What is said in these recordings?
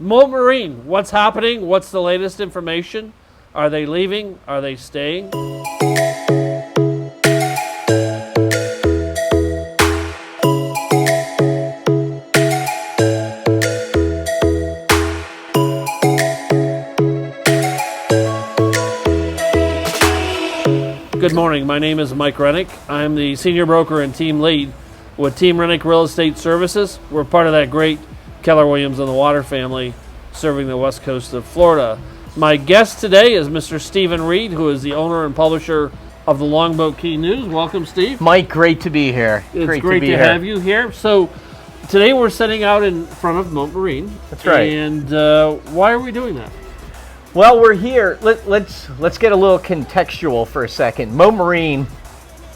Mote Marine, what's happening? What's the latest information? Are they leaving? Are they staying? Good morning. My name is Mike Rennick. I'm the senior broker and team lead with Team Rennick Real Estate Services. We're part of that great Keller Williams on the Water family serving the west coast of Florida. My guest today is Mr. Stephen Reed, who is the owner and publisher of the Longboat Key News. Welcome, Steve. Mike, great to be here. It's great to have you here. So today we're setting out in front of Mote Marine. That's right. And why are we doing that? Well, we're here. Let's get a little contextual for a second. Mote Marine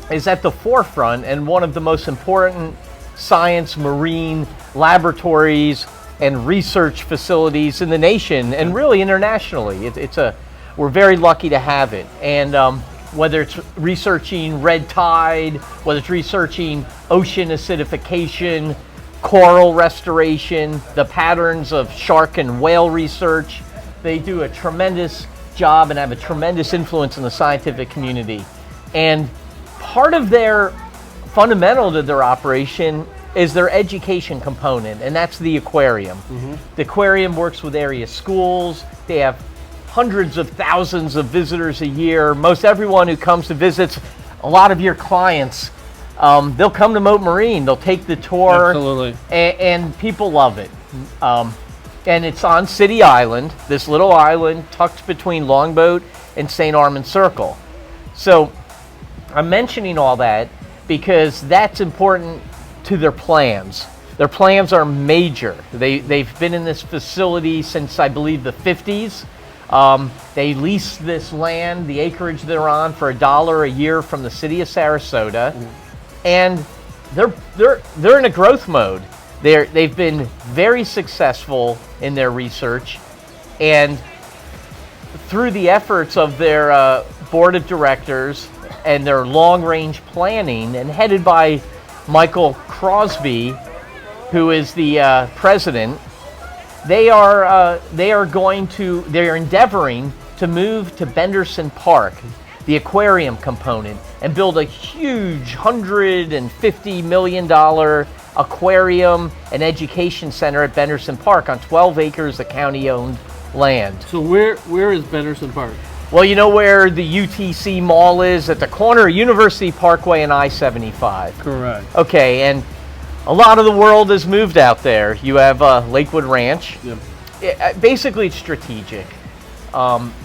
is at the forefront and one of the most important science marine laboratories and research facilities in the nation and really internationally. We're very lucky to have it. And whether it's researching red tide, whether it's researching ocean acidification, coral restoration, the patterns of shark and whale research, they do a tremendous job and have a tremendous influence in the scientific community. And part of their fundamental to their operation is their education component, and that's the aquarium. Mm-hmm. The aquarium works with area schools. They have hundreds of thousands of visitors a year. Most everyone who comes to visit, a lot of your clients, they'll come to Mote Marine. They'll take the tour. Absolutely. And people love it. And it's on City Island, this little island tucked between Longboat and St. Armand Circle. So I'm mentioning all that because that's important to their plans. Their plans are major. They've been in this facility since, I believe, the 50s. They lease this land, the acreage they're on, for $1 a year from the city of Sarasota. And they're in a growth mode. They've been very successful in their research, and through the efforts of their board of directors and their long-range planning, and headed by Michael Crosby, who is the president, they are endeavoring to move to Benderson Park, the aquarium component, and build a huge $150 million aquarium and education center at Benderson Park on 12 acres of county-owned land. So where is Benderson Park? Well, you know where the UTC Mall is? At the corner of University Parkway and I-75. Correct. Okay, and a lot of the world has moved out there. You have Lakewood Ranch. Yep. Basically, it's strategic.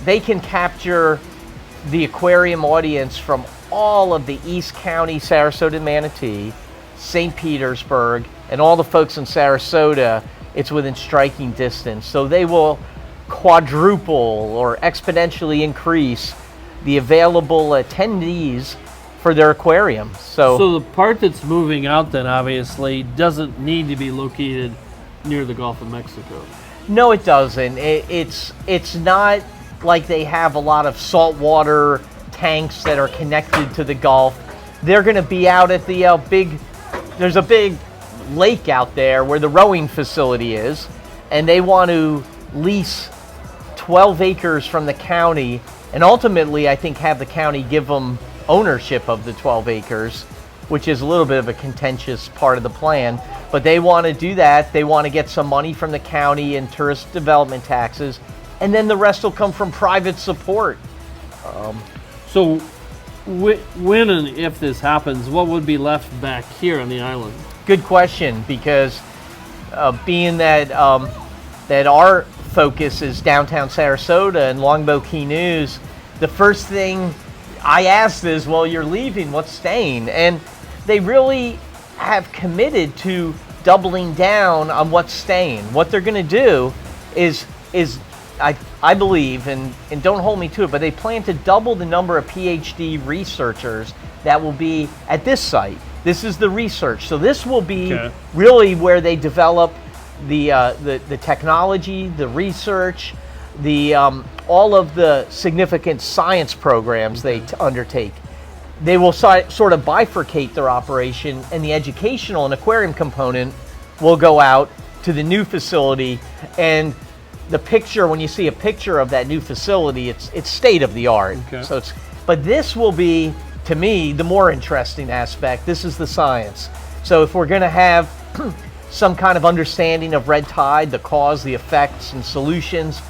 They can capture the aquarium audience from all of the East County, Sarasota, Manatee, St. Petersburg, and all the folks in Sarasota. It's within striking distance. So they will quadruple or exponentially increase the available attendees for their aquarium. So the part that's moving out then obviously doesn't need to be located near the Gulf of Mexico. No, it doesn't. It's not like they have a lot of saltwater tanks that are connected to the Gulf. They're going to be out at the there's a big lake out there where the rowing facility is, and they want to lease 12 acres from the county, and ultimately I think have the county give them ownership of the 12 acres, which is a little bit of a contentious part of the plan. But they want to do that. They want to get some money from the county in tourist development taxes, and then the rest will come from private support. So when and if this happens, what would be left back here on the island? Good question, because being that that our focus is downtown Sarasota and Longboat Key News, the first thing I asked is, well, you're leaving, what's staying? And they really have committed to doubling down on what's staying. What they're going to do is I believe, and don't hold me to it, but they plan to double the number of PhD researchers that will be at this site. This is the research. So this will be really where they develop the technology, the research, all of the significant science programs they undertake. They will sort of bifurcate their operation, and the educational and aquarium component will go out to the new facility. And the picture, when you see a picture of that new facility, it's state of the art. Okay. So but this will be, to me, the more interesting aspect. This is the science. So if we're going to have some kind of understanding of red tide, the cause, the effects, and solutions,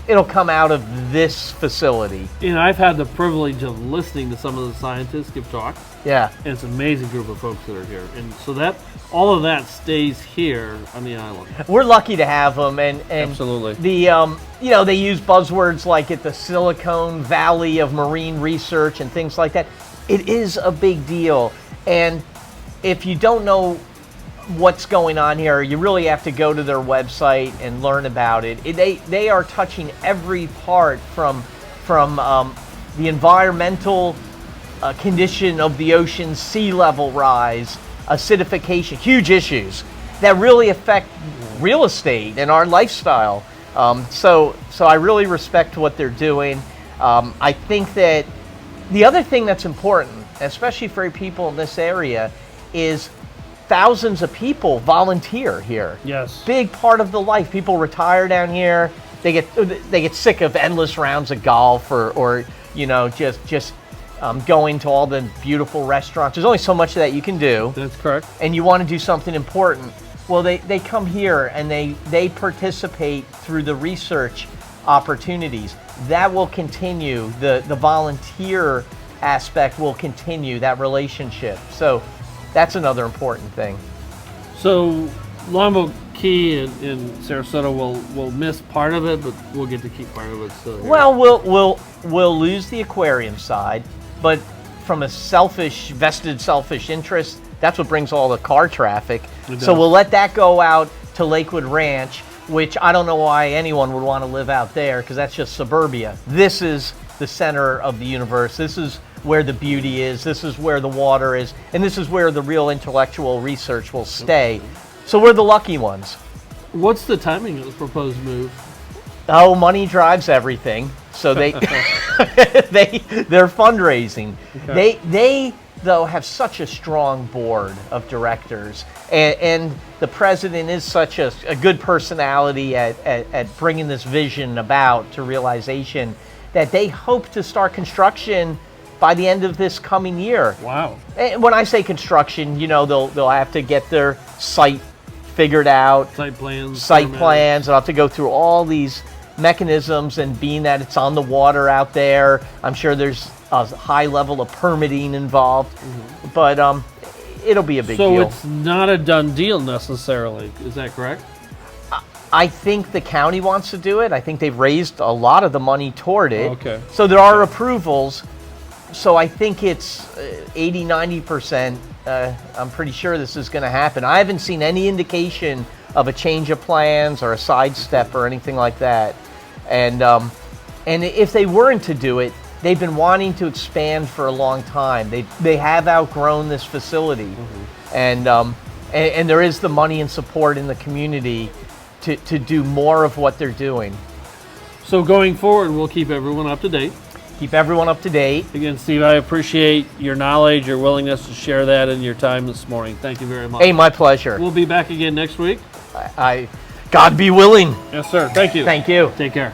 it'll come out of this facility. And I've had the privilege of listening to some of the scientists give talks. Yeah. And it's an amazing group of folks that are here. And so that all of that stays here on the island. We're lucky to have them, and Absolutely. the they use buzzwords like it's the Silicon Valley of marine research and things like that. It is a big deal, and if you don't know what's going on here, you really have to go to their website and learn about it. They are touching every part from the environmental condition of the ocean, sea level rise, acidification, huge issues that really affect real estate and our lifestyle. So I really respect what they're doing. I think that the other thing that's important, especially for people in this area, is thousands of people volunteer here. Yes. Big part of the life. People retire down here. They get sick of endless rounds of golf or just going to all the beautiful restaurants. There's only so much that you can do. That's correct. And you want to do something important. Well, they come here and they participate through the research opportunities. That will continue. The volunteer aspect will continue, that relationship. So that's another important thing. So Longboat Key in Sarasota will miss part of it, but we'll get to keep part of it still here. Well, we'll lose the aquarium side, but from a vested selfish interest, that's what brings all the car traffic. So we'll let that go out to Lakewood Ranch, which I don't know why anyone would want to live out there, because that's just suburbia. This is the center of the universe. This is where the beauty is. This is where the water is. And this is where the real intellectual research will stay. So we're the lucky ones. What's the timing of the proposed move? Oh, money drives everything. So they're fundraising. Okay. They though have such a strong board of directors, and the president is such a good personality at bringing this vision about to realization, that they hope to start construction by the end of this coming year. Wow. And when I say construction, they'll have to get their site figured out. Site plans. They'll have to go through all these mechanisms, and being that it's on the water out there, I'm sure there's a high level of permitting involved. Mm-hmm. But it'll be a big deal. So it's not a done deal necessarily, is that correct? I think the county wants to do it. I think they've raised a lot of the money toward it. Okay. So there are approvals. So I think it's 80-90%. I'm pretty sure this is going to happen. I haven't seen any indication of a change of plans or a sidestep or anything like that. And if they weren't to do it, they've been wanting to expand for a long time. They have outgrown this facility, mm-hmm. and there is the money and support in the community to do more of what they're doing. So going forward, we'll keep everyone up to date. Keep everyone up to date. Again, Steve, I appreciate your knowledge, your willingness to share that, and your time this morning. Thank you very much. Hey, my pleasure. We'll be back again next week. God be willing. Yes, sir. Thank you. Thank you. Take care.